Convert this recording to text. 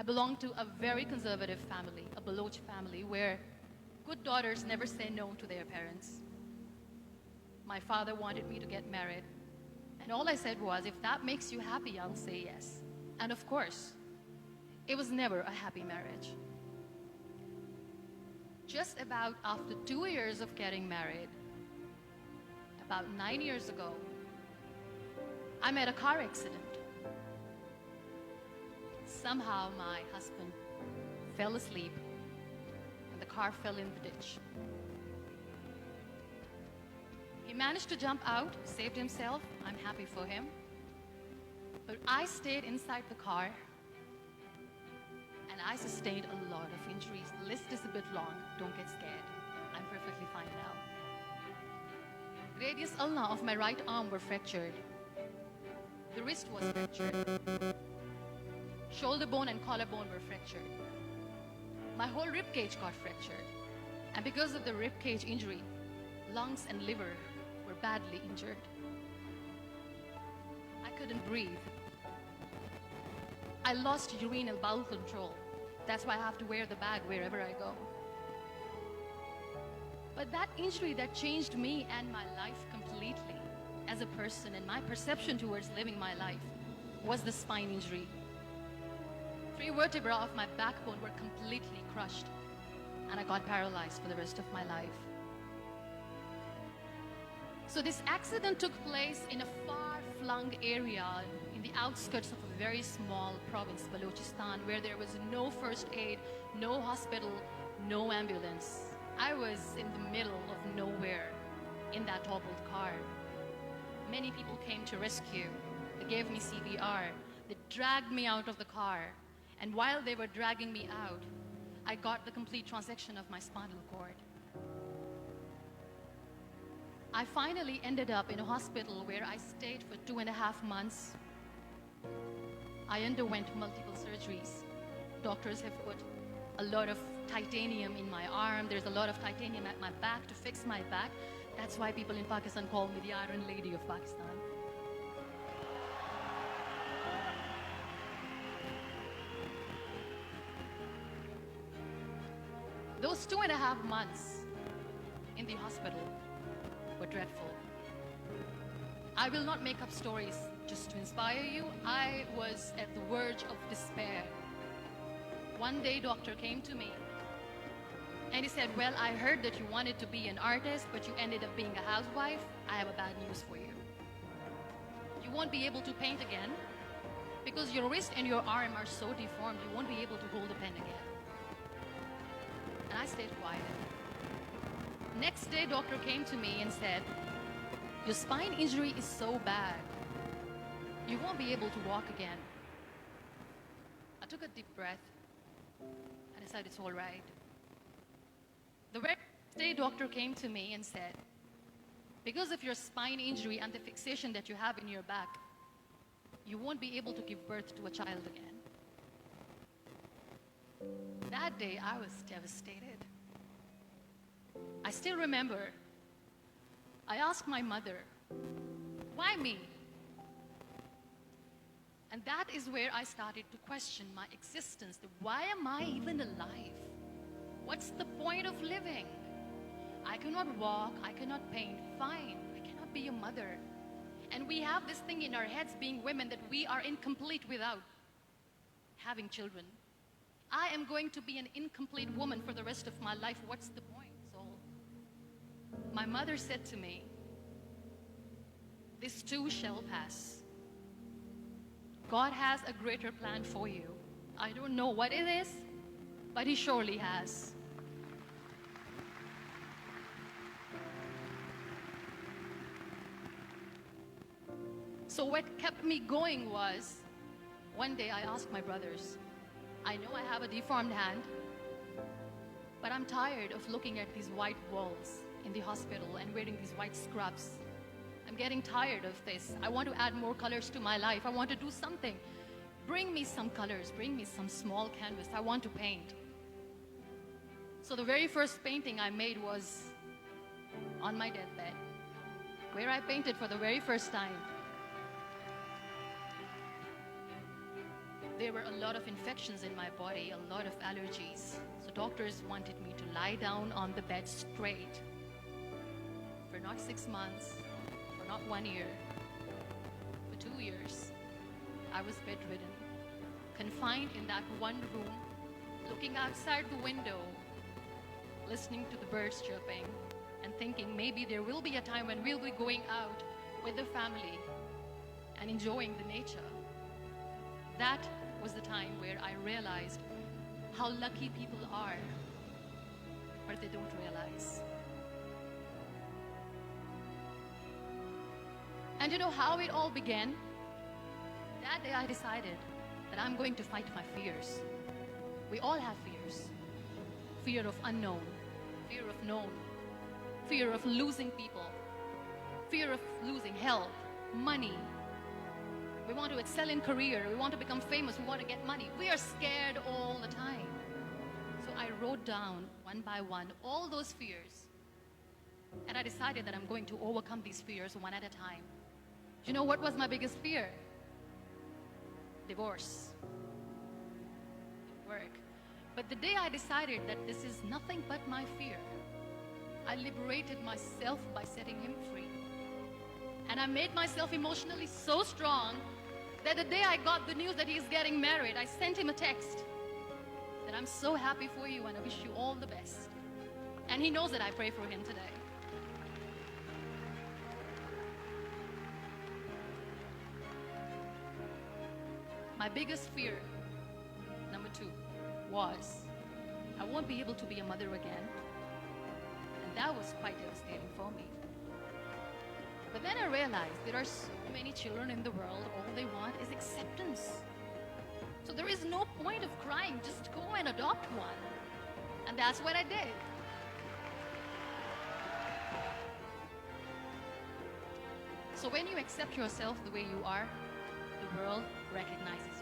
I belong to a very conservative family, a Baloch family, where good daughters never say no to their parents. My father wanted me to get married, and all I said was, if that makes you happy, I'll say yes. And of course, it was never a happy marriage. Just about after 2 years of getting married, about 9 years ago, I met a car accident. Somehow my husband fell asleep and the car fell in the ditch. He managed to jump out, saved himself. I'm happy for him. But I stayed inside the car and I sustained a lot of injuries. The list is a bit long. Don't get scared. I'm perfectly fine now. Radius ulna of my right arm were fractured. The wrist was fractured. Shoulder bone and collarbone were fractured. My whole rib cage got fractured. And because of the rib cage injury, lungs and liver were badly injured. I couldn't breathe. I lost urinary bowel control. That's why I have to wear the bag wherever I go. But that injury that changed me and my life completely as a person and my perception towards living my life was the spine injury. 3 vertebrae of my backbone were completely crushed and I got paralyzed for the rest of my life. So this accident took place in a far-flung area in the outskirts of a very small province, Balochistan, where there was no first aid, no hospital, no ambulance. I was in the middle of nowhere in that toppled car. Many people came to rescue. They gave me CPR. They dragged me out of the car. And while they were dragging me out, I got the complete transection of my spinal cord. I finally ended up in a hospital where I stayed for 2.5 months. I underwent multiple surgeries. Doctors have put a lot of titanium in my arm. There's a lot of titanium at my back to fix my back. That's why people in Pakistan call me the Iron Lady of Pakistan. Those 2.5 months in the hospital were dreadful. I will not make up stories just to inspire you. I was at the verge of despair. One day, doctor came to me and he said, well, I heard that you wanted to be an artist, but you ended up being a housewife. I have a bad news for you. You won't be able to paint again because your wrist and your arm are so deformed, you won't be able to hold a pen again. And I stayed quiet. Next day, doctor came to me and said, your spine injury is so bad, you won't be able to walk again. I took a deep breath and I said, it's all right. The very next day, doctor came to me and said, because of your spine injury and the fixation that you have in your back, you won't be able to give birth to a child again. That day, I was devastated. I still remember, I asked my mother, why me? And that is where I started to question my existence. Why am I even alive? What's the point of living? I cannot walk, I cannot paint, fine. I cannot be a mother. And we have this thing in our heads, being women, that we are incomplete without having children. I am going to be an incomplete woman for the rest of my life. What's the point? So my mother said to me, this too shall pass. God has a greater plan for you. I don't know what it is, but He surely has. So what kept me going was, one day I asked my brothers, I know I have a deformed hand, but I'm tired of looking at these white walls in the hospital and wearing these white scrubs. I'm getting tired of this. I want to add more colors to my life. I want to do something. Bring me some colors. Bring me some small canvas. I want to paint. So the very first painting I made was on my deathbed, where I painted for the very first time. there were a lot of infections in my body, a lot of allergies. So doctors wanted me to lie down on the bed straight for not 6 months, for not 1 year, for 2 years. I was bedridden, confined in that one room, looking outside the window, listening to the birds chirping, and thinking maybe there will be a time when we'll be going out with the family and enjoying the nature. That was the time where I realized how lucky people are, but they don't realize. And you know how it all began? That day I decided that I'm going to fight my fears. We all have fears. Fear of unknown, fear of known, fear of losing people, fear of losing health, money. We want to excel in career, we want to become famous, we want to get money. We are scared all the time. So I wrote down one by one all those fears. And I decided that I'm going to overcome these fears one at a time. You know what was my biggest fear? Divorce. Didn't work. But the day I decided that this is nothing but my fear, I liberated myself by setting him free. And I made myself emotionally so strong that the day I got the news that he's getting married, I sent him a text that I'm so happy for you and I wish you all the best. And he knows that I pray for him today. My biggest fear, number 2, was I won't be able to be a mother again. And that was quite devastating for me. But then I realized there are so many children in the world, all they want is acceptance. So there is no point of crying, just go and adopt one. And that's what I did. So when you accept yourself the way you are, the world recognizes you.